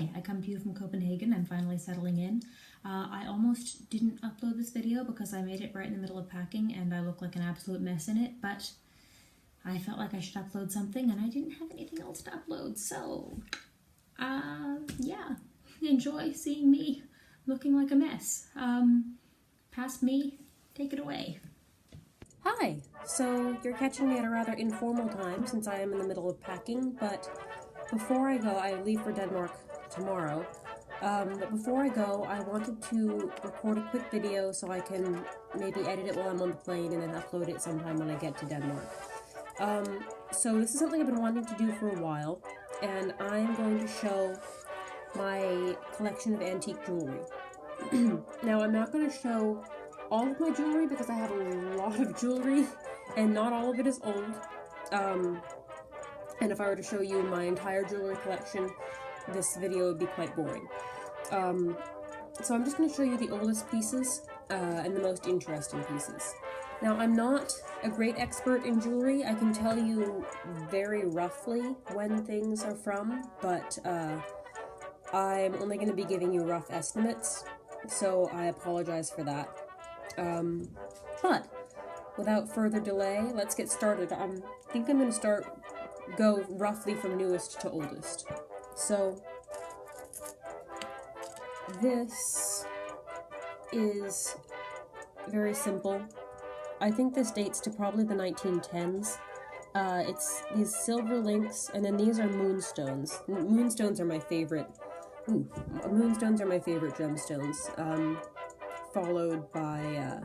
Hi, I come to you from Copenhagen. I'm finally settling in. I almost didn't upload this video because I made it right in the middle of packing and I look like an absolute mess in it, but I felt like I should upload something and I didn't have anything else to upload, so yeah, enjoy seeing me looking like a mess. Past me, take it away. Hi! So you're catching me at a rather informal time since I am in the middle of packing, but before I go, I leave for Denmark tomorrow, but before I go, I wanted to record a quick video so I can maybe edit it while I'm on the plane and then upload it sometime when I get to Denmark. So this is something I've been wanting to do for a while, and I'm going to show my collection of antique jewelry. Now, I'm not going to show all of my jewelry because I have a lot of jewelry, and not all of it is old. And if I were to show you my entire jewelry collection, this video would be quite boring. So I'm just going to show you the oldest pieces and the most interesting pieces. Now, I'm not a great expert in jewelry. I can tell you very roughly when things are from, but I'm only going to be giving you rough estimates, so I apologize for that. But without further delay, let's get started. I think I'm going to go roughly from newest to oldest. So this is very simple. I think this dates to probably the 1910s. It's these silver links, and then these are moonstones. Moonstones are my favorite. Moonstones are my favorite gemstones. Followed by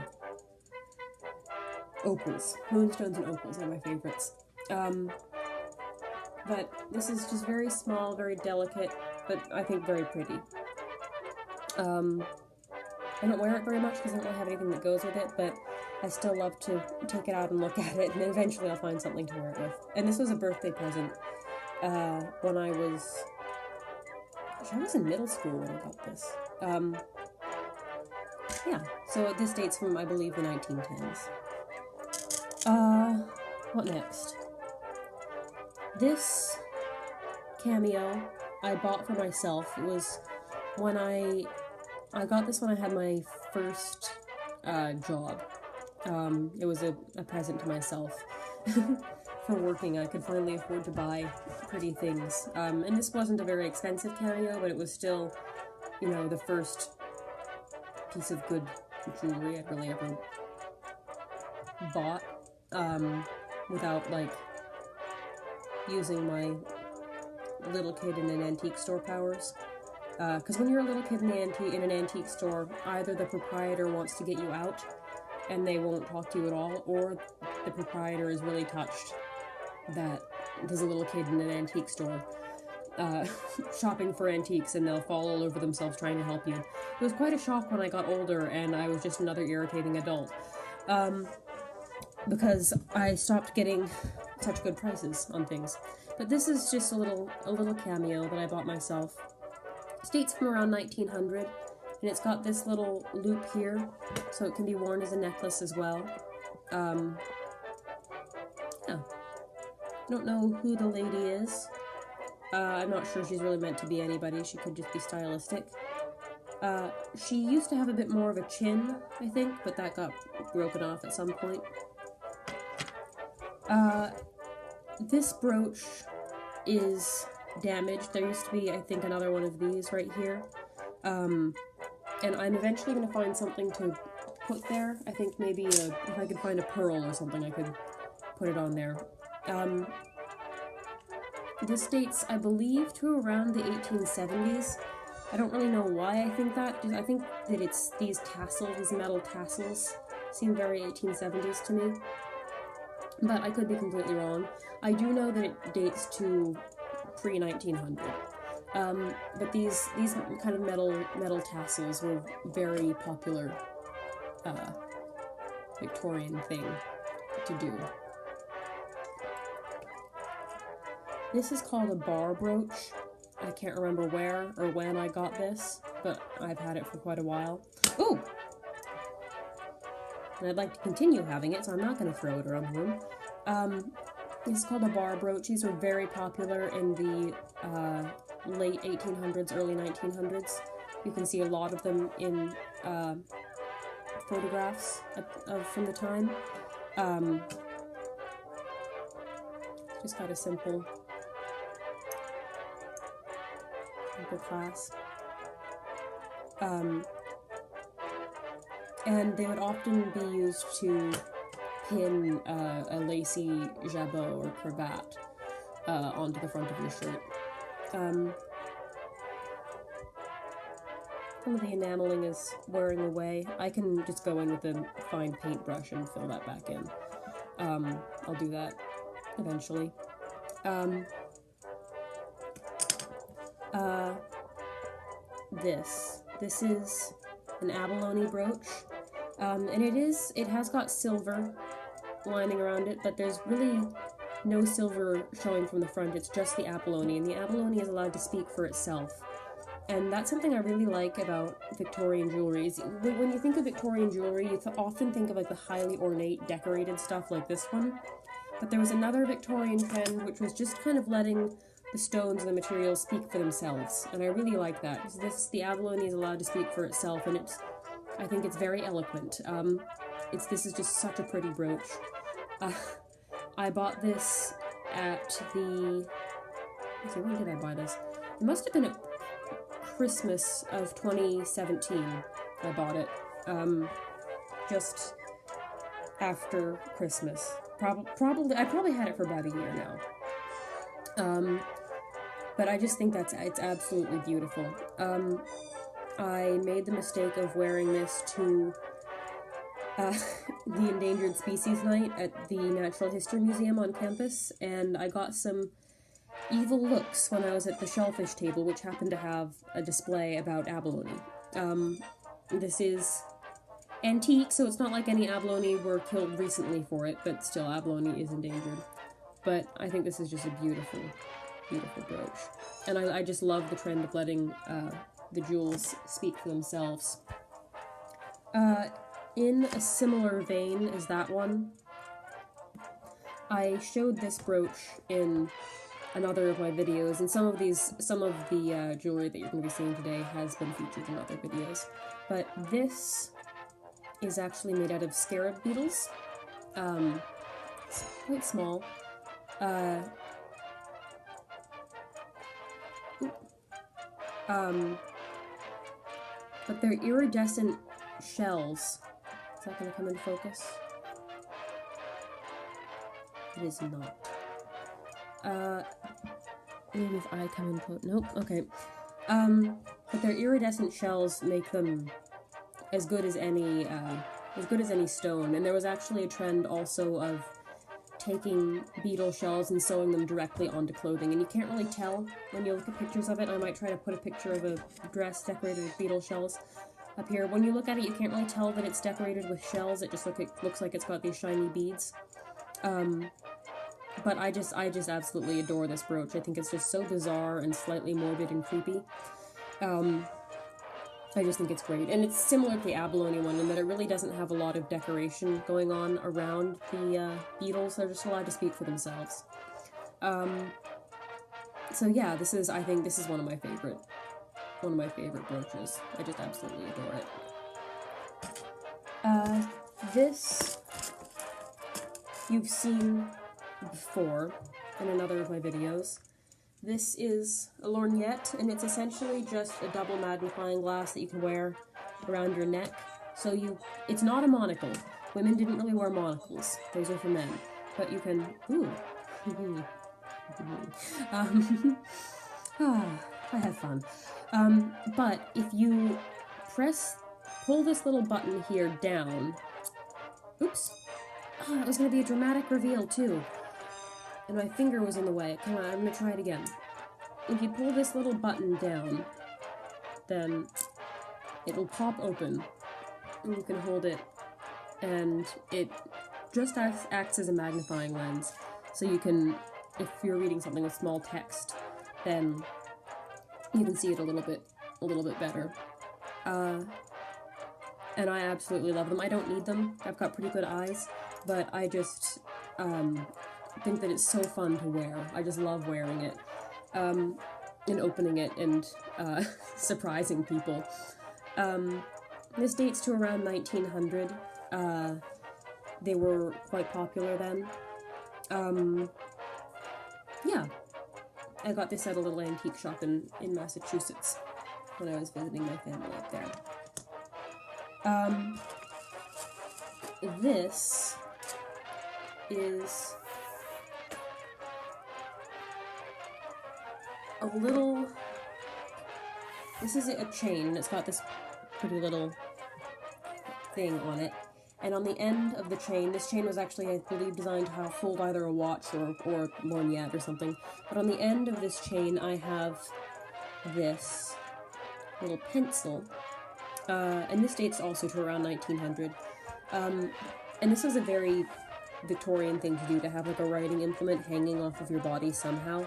opals. Moonstones and opals are my favorites. But this is just very small, very delicate, but I think very pretty. I don't wear it very much because I don't really have anything that goes with it, but I still love to take it out and look at it, and eventually I'll find something to wear it with. And this was a birthday present when I was in middle school when I got this. Yeah, so this dates from, I believe, the 1910s. What next? This Cameo I bought for myself. It was when I got this when I had my first job. It was a present to myself. For working, I could finally afford to buy pretty things. And this wasn't a very expensive Cameo, but it was still, you know, the first piece of good jewelry I'd really ever bought, without, like, using my little kid in an antique store powers. Because when you're a little kid in an antique store, either the proprietor wants to get you out, and they won't talk to you at all, or the proprietor is really touched that there's a little kid in an antique store shopping for antiques, and they'll fall all over themselves trying to help you. It was quite a shock when I got older and I was just another irritating adult, because I stopped getting such good prices on things. But this is just a little Cameo that I bought myself. It dates from around 1900, and it's got this little loop here, so it can be worn as a necklace as well. Yeah. I don't know who the lady is. I'm not sure she's really meant to be anybody. She could just be stylistic. She used to have a bit more of a chin, I think, but that got broken off at some point. This brooch is damaged. There used to be, I think, another one of these right here. And I'm eventually going to find something to put there. I think maybe if I could find a pearl or something, I could put it on there. This dates, I believe, to around the 1870s. I don't really know why I think that. I think that it's these tassels, these metal tassels, seem very 1870s to me. But I could be completely wrong. I do know that it dates to pre-1900. But these kind of metal tassels were very popular Victorian thing to do. This is called a bar brooch. I can't remember where or when I got this, but I've had it for quite a while. Ooh! And I'd like to continue having it, so I'm not going to throw it around the room. This is called a bar brooch. These were very popular in the late 1800s, early 1900s. You can see a lot of them in photographs from the time. Just got a simple clasp. And they would often be used to pin a lacy jabot or cravat onto the front of your shirt. Some of the enameling is wearing away. I can just go in with a fine paintbrush and fill that back in. I'll do that eventually. This is an abalone brooch, and it has got silver lining around it, but there's really no silver showing from the front. It's just the abalone, and the abalone is allowed to speak for itself. And that's something I really like about Victorian jewelry. When you think of Victorian jewelry, you often think of like the highly ornate, decorated stuff like this one. But there was another Victorian trend which was just kind of letting the stones and the materials speak for themselves, and I really like that. The abalone is allowed to speak for itself, and I think it's very eloquent. This is just such a pretty brooch. I bought this at when did I buy this? It must have been at Christmas of 2017. I bought it. Just after Christmas. I probably had it for about a year now. But I just think it's absolutely beautiful. I made the mistake of wearing this to the Endangered Species Night at the Natural History Museum on campus, and I got some evil looks when I was at the shellfish table, which happened to have a display about abalone. This is antique, so it's not like any abalone were killed recently for it, but still, abalone is endangered. But I think this is just a beautiful, beautiful brooch. And I just love the trend of letting the jewels speak for themselves. In a similar vein as that one, I showed this brooch in another of my videos, and some of the jewelry that you're going to be seeing today has been featured in other videos. But this is actually made out of scarab beetles. It's quite small. But they're iridescent shells. Is that going to come into focus? It is not. Maybe if I come in close. Nope. Okay. But their iridescent shells make them as good as any stone. And there was actually a trend also of taking beetle shells and sewing them directly onto clothing, and you can't really tell when you look at pictures of it. I might try to put a picture of a dress decorated with beetle shells up here. When you look at it, you can't really tell that it's decorated with shells. It just looks like it's got these shiny beads. But I just absolutely adore this brooch. I think it's just so bizarre and slightly morbid and creepy. I just think it's great. And it's similar to the abalone one in that it really doesn't have a lot of decoration going on around the beetles. They're just allowed to speak for themselves. So yeah, I think this is one of my favorite brooches. I just absolutely adore it. This you've seen before in another of my videos. This is a lorgnette, and it's essentially just a double magnifying glass that you can wear around your neck. So it's not a monocle. Women didn't really wear monocles. Those are for men. But you can, I have fun. But if you pull this little button here down, oops, it was going to be a dramatic reveal too. And my finger was in the way. Come on, I'm going to try it again. If you pull this little button down, then it will pop open. And you can hold it, and it just acts as a magnifying lens. So you can, if you're reading something with small text, then you can see it a little bit better. And I absolutely love them. I don't need them. I've got pretty good eyes, but I just think that it's so fun to wear. I just love wearing it. and opening it and surprising people. This dates to around 1900. They were quite popular then. Yeah, I got this at a little antique shop in Massachusetts when I was visiting my family up there. This is a little... This is a chain, and it's got this pretty little thing on it. And on the end of the chain, this chain was actually, I believe, designed to hold either a watch or lorgnette or something. But on the end of this chain, I have this little pencil. And this dates also to around 1900. And this was a very Victorian thing to do, to have like a writing implement hanging off of your body somehow.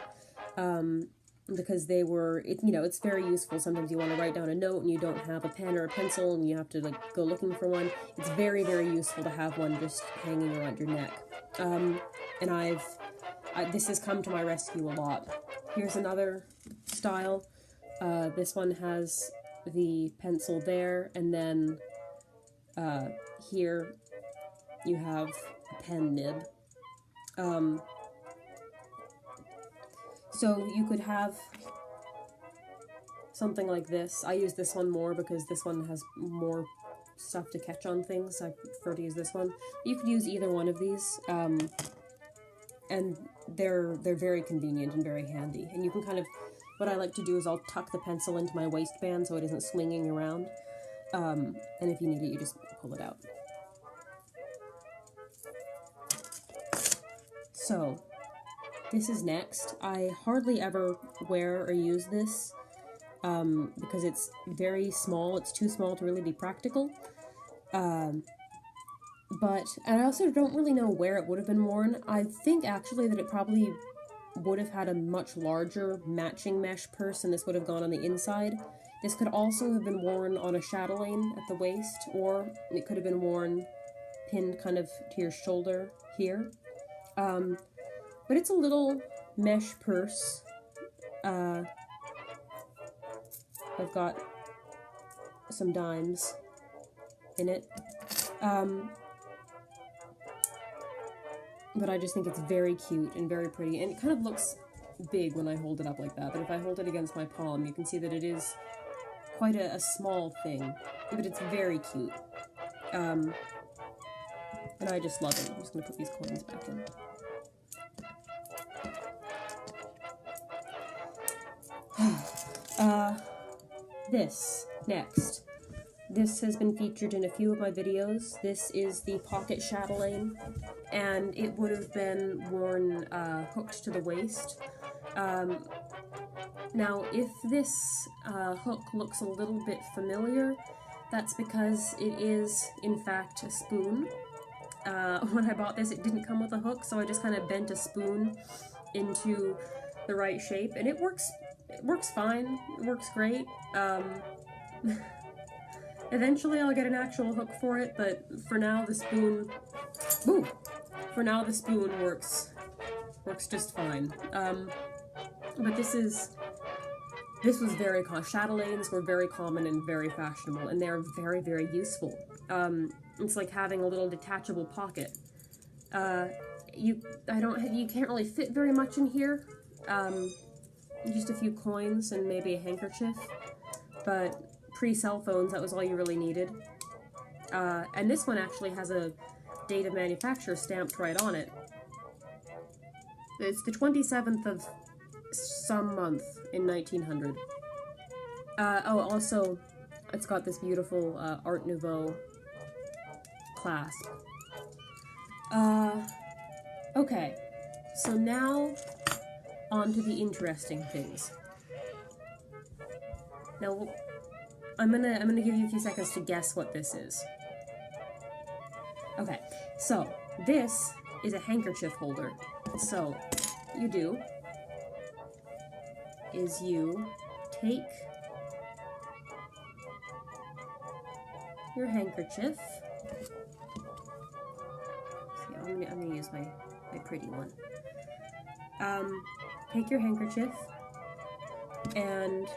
Because they were, it's very useful. Sometimes you want to write down a note and you don't have a pen or a pencil and you have to like go looking for one. It's very, very useful to have one just hanging around your neck. And this has come to my rescue a lot. Here's another style. This one has the pencil there, and then here you have a pen nib. So you could have something like this. I use this one more because this one has more stuff to catch on things. I prefer to use this one. You could use either one of these, and they're very convenient and very handy. And you can kind of, what I like to do is I'll tuck the pencil into my waistband so it isn't swinging around. And if you need it, you just pull it out. So, this is next. I hardly ever wear or use this because it's very small. It's too small to really be practical. And I also don't really know where it would have been worn. I think actually that it probably would have had a much larger matching mesh purse, and this would have gone on the inside. This could also have been worn on a chatelaine at the waist, or it could have been worn pinned kind of to your shoulder here. But it's a little mesh purse. I've got some dimes in it. But I just think it's very cute and very pretty, and it kind of looks big when I hold it up like that, but if I hold it against my palm, you can see that it is quite a small thing, but it's very cute. And I just love it. I'm just going to put these coins back in. This, next. This has been featured in a few of my videos. This is the pocket chatelaine, and it would have been worn hooked to the waist. Now, if this hook looks a little bit familiar, that's because it is, in fact, a spoon. When I bought this, it didn't come with a hook, so I just kind of bent a spoon into the right shape, and it works fine. It works great. Eventually I'll get an actual hook for it, but for now the spoon... Ooh! For now the spoon works just fine. But this was very common. Chatelaines were very common and very fashionable, and they're very, very useful. It's like having a little detachable pocket. You can't really fit very much in here. Just a few coins and maybe a handkerchief, but pre-cell phones, that was all you really needed. And this one actually has a date of manufacture stamped right on it. It's the 27th of some month in 1900. Also, it's got this beautiful Art Nouveau clasp. Okay, so now on to the interesting things. Now, I'm gonna give you a few seconds to guess what this is. Okay, so this is a handkerchief holder. So, you do is you take your handkerchief. See, I'm gonna use my pretty one. Take your handkerchief and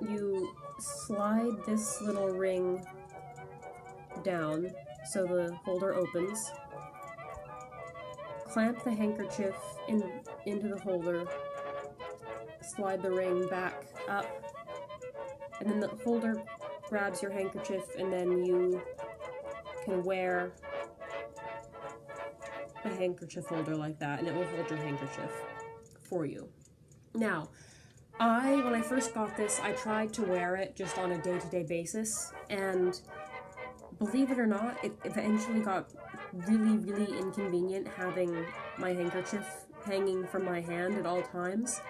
you slide this little ring down so the holder opens. Clamp the handkerchief into the holder, slide the ring back up, and then the holder grabs your handkerchief, and then you can wear a handkerchief holder like that, and it will hold your handkerchief for you. Now, when I first got this, I tried to wear it just on a day-to-day basis, and believe it or not, it eventually got really, really inconvenient having my handkerchief hanging from my hand at all times.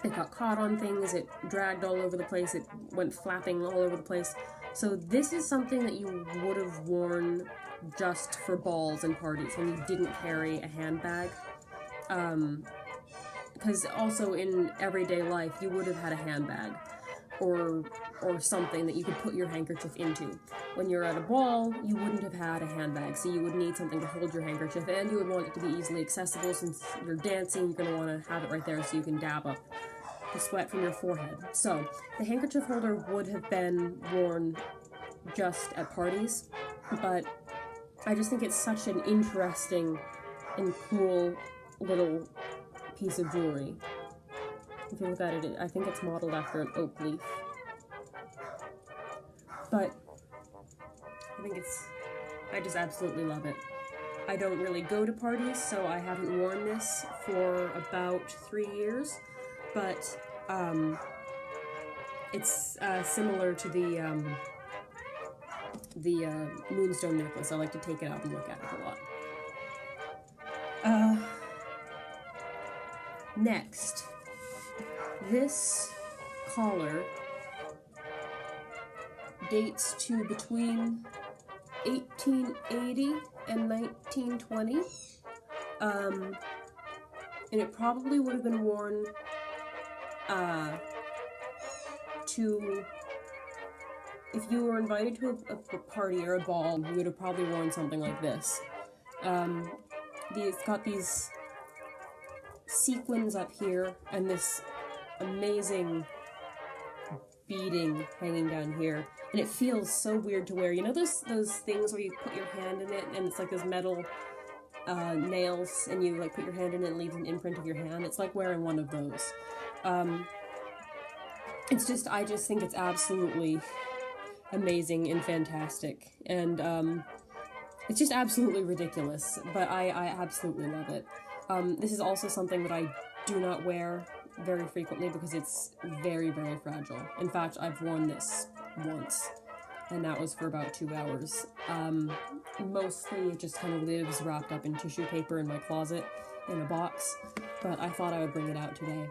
It got caught on things, it dragged all over the place, it went flapping all over the place. So this is something that you would have worn just for balls and parties when you didn't carry a handbag. Because also in everyday life, you would have had a handbag or something that you could put your handkerchief into. When you're at a ball, you wouldn't have had a handbag, so you would need something to hold your handkerchief, and you would want it to be easily accessible. Since you're dancing, you're going to want to have it right there so you can dab up the sweat from your forehead. So the handkerchief holder would have been worn just at parties, but I just think it's such an interesting and cool little piece of jewelry. If you look at it, I think it's modeled after an oak leaf. But I just absolutely love it. I don't really go to parties, so I haven't worn this for about 3 years, but it's similar to the moonstone necklace. I like to take it out and look at it a lot. Next, this collar dates to between 1880 and 1920, and it probably would have been worn if you were invited to a party or a ball, you would have probably worn something like this. It's got these sequins up here and this amazing beading hanging down here, and it feels so weird to wear. You know those things where you put your hand in it and it's like those metal nails, and you like put your hand in it and it leaves an imprint of your hand? It's like wearing one of those. I just think it's absolutely amazing and fantastic, and it's just absolutely ridiculous, but I absolutely love it. This is also something that I do not wear very frequently because it's very, very fragile. In fact, I've worn this once, and that was for about 2 hours. Mostly it just kind of lives wrapped up in tissue paper in my closet in a box, but I thought I would bring it out today.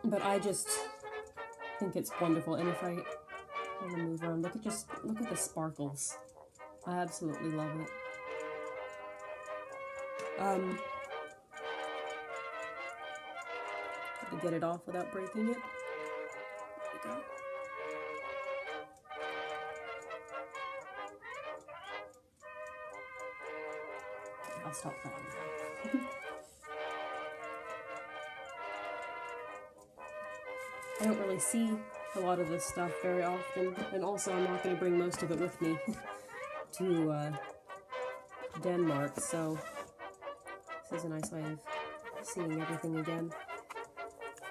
But I just think it's wonderful, and if I want to move around, look at the sparkles. I absolutely love it. To get it off without breaking it. There we go. I'll stop playing now. I don't really see a lot of this stuff very often, and also I'm not going to bring most of it with me to Denmark, so this is a nice way of seeing everything again.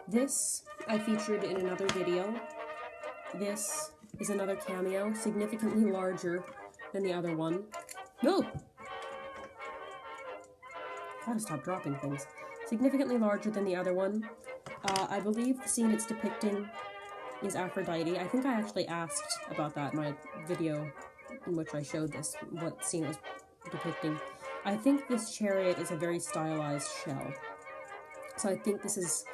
This I featured in another video. This is another Cameo, significantly larger than the other one. No! Gotta stop dropping things. Significantly larger than the other one. I believe the scene it's depicting is Aphrodite. I think I actually asked about that in my video in which I showed this, what scene it was depicting. I think this chariot is a very stylized shell. So I think this is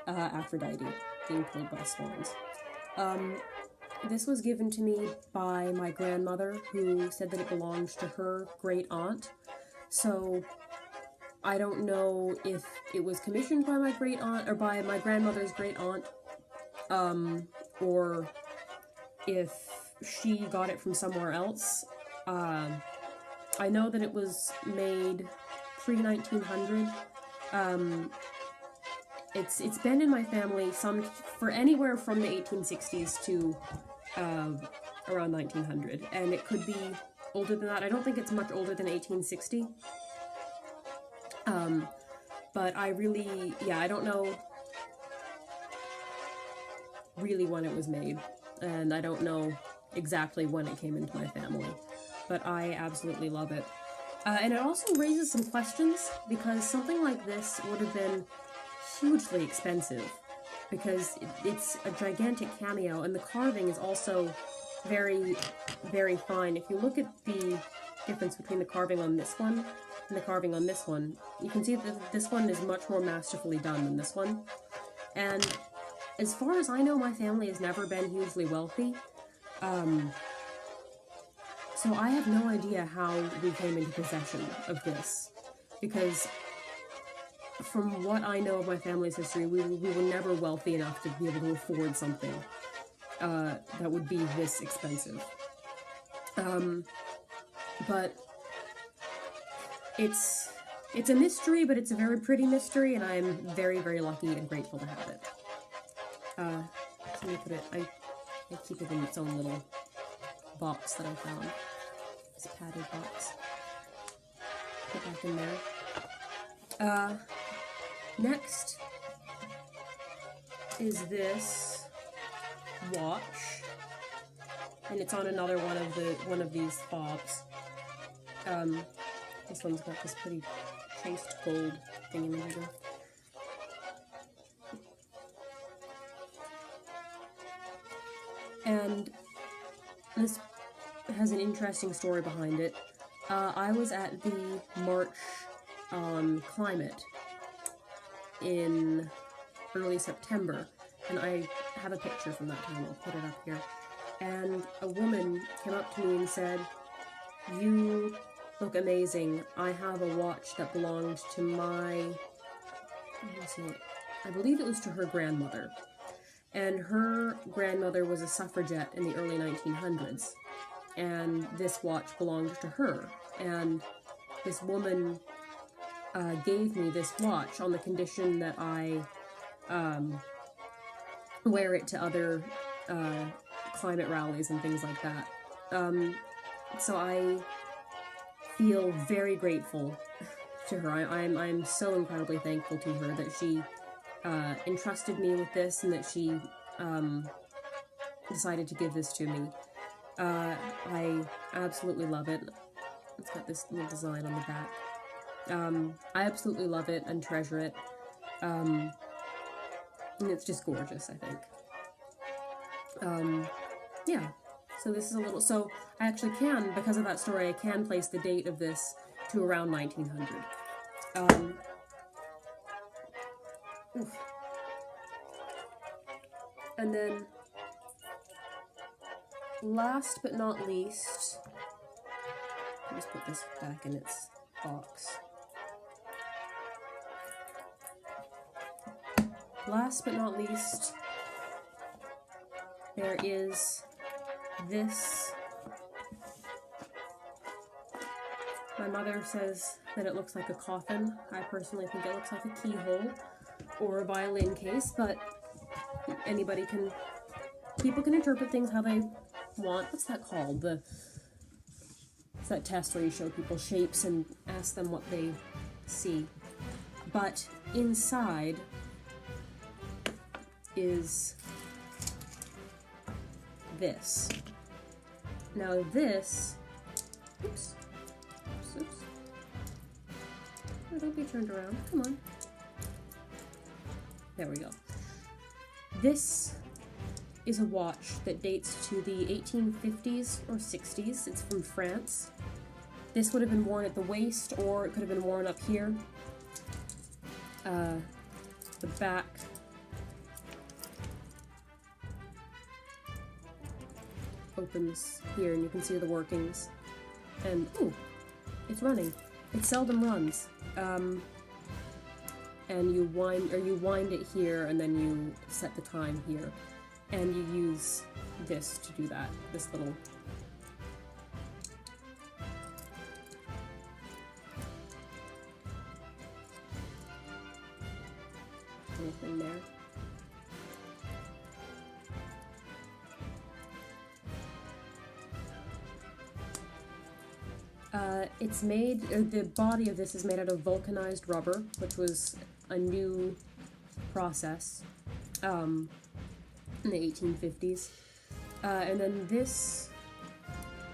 Aphrodite being pulled by swans. This was given to me by my grandmother, who said that it belonged to her great aunt. So I don't know if it was commissioned by my great aunt or by my grandmother's great aunt, or if she got it from somewhere else. I know that it was made pre-1900, it's been in my family for anywhere from the 1860s to around 1900, and it could be older than that. I don't think it's much older than 1860. But I really, yeah, I don't know really when it was made, and I don't know exactly when it came into my family, but I absolutely love it. And it also raises some questions, because something like this would have been hugely expensive, because it's a gigantic cameo, and the carving is also very, very fine. If you look at the difference between the carving on this one and the carving on this one, you can see that this one is much more masterfully done than this one. And as far as I know, my family has never been hugely wealthy. So I have no idea how we came into possession of this, because from what I know of my family's history, we were never wealthy enough to be able to afford something that would be this expensive. But it's a mystery, but it's a very pretty mystery, and I'm very, very lucky and grateful to have it. So let me put it, I keep it in its own little box that I found. This padded box. Put it back in there. Next is this watch, and it's on another one of these fobs. This one's got this pretty traced gold thing in the middle. And this has an interesting story behind it. I was at the March on Climate in early September, and I have a picture from that time. I'll put it up here. And a woman came up to me and said, "You look amazing. I have a watch that belonged to I believe it was to her grandmother. And her grandmother was a suffragette in the early 1900s. And this watch belonged to her. And this woman gave me this watch on the condition that I wear it to other climate rallies and things like that. So I feel very grateful to her. I'm so incredibly thankful to her that she entrusted me with this, and that she decided to give this to me. I absolutely love it. It's got this little design on the back. I absolutely love it and treasure it. And it's just gorgeous, I think. Yeah. So this is a little... So I actually can, because of that story, I can place the date of this to around 1900. And then, last but not least, I'll just put this back in its box. Last but not least, there is this. My mother says that it looks like a coffin. I personally think it looks like a keyhole or a violin case, but people can interpret things how they want. What's that called? It's that test where you show people shapes and ask them what they see. But inside is this. Now this, oops. Oh, don't be turned around, come on. There we go. This is a watch that dates to the 1850s or 60s. It's from France. This would have been worn at the waist, or it could have been worn up here. The back opens here, and you can see the workings. And, ooh, it's running. It seldom runs. And you wind it here, and then you set the time here. And you use this to do that, this little... anything there. It's made, the body of this is made out of vulcanized rubber, which was a new process in the 1850s. And then this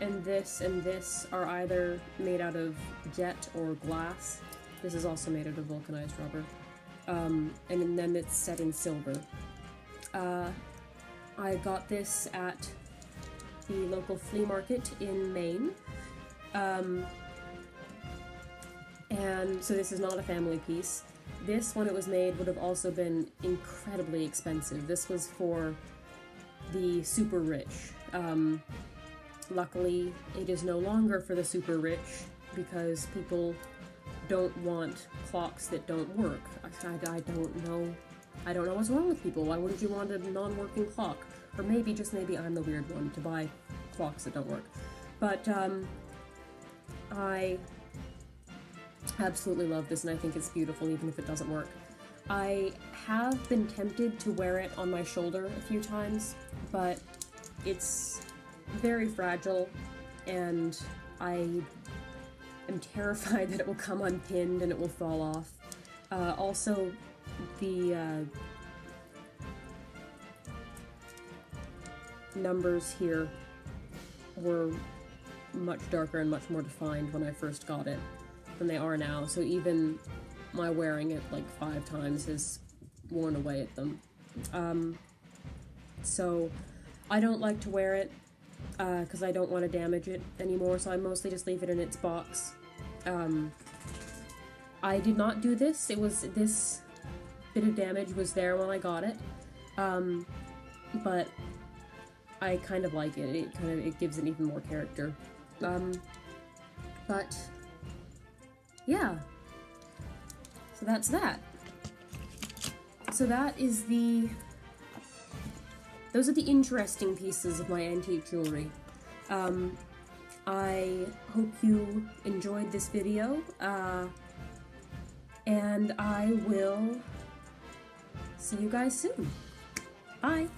and this and this are either made out of jet or glass. This is also made out of vulcanized rubber. And then it's set in silver. I got this at the local flea market in Maine. And so this is not a family piece. This, when it was made, would have also been incredibly expensive. This was for the super rich. Luckily, it is no longer for the super rich because people don't want clocks that don't work. I don't know. I don't know what's wrong with people. Why wouldn't you want a non-working clock? Or maybe, just maybe, I'm the weird one to buy clocks that don't work. But, I absolutely love this, and I think it's beautiful even if it doesn't work. I have been tempted to wear it on my shoulder a few times, but it's very fragile, and I am terrified that it will come unpinned and it will fall off. Also, the numbers here were much darker and much more defined when I first got it than they are now, so even my wearing it like 5 times has worn away at them. So I don't like to wear it because I don't want to damage it anymore, so I mostly just leave it in its box. I did not do this. It was, this bit of damage was there when I got it, but I kind of like it. It gives it even more character. But yeah, so that's that. So that is those are the interesting pieces of my antique jewelry. I hope you enjoyed this video, and I will see you guys soon. Bye!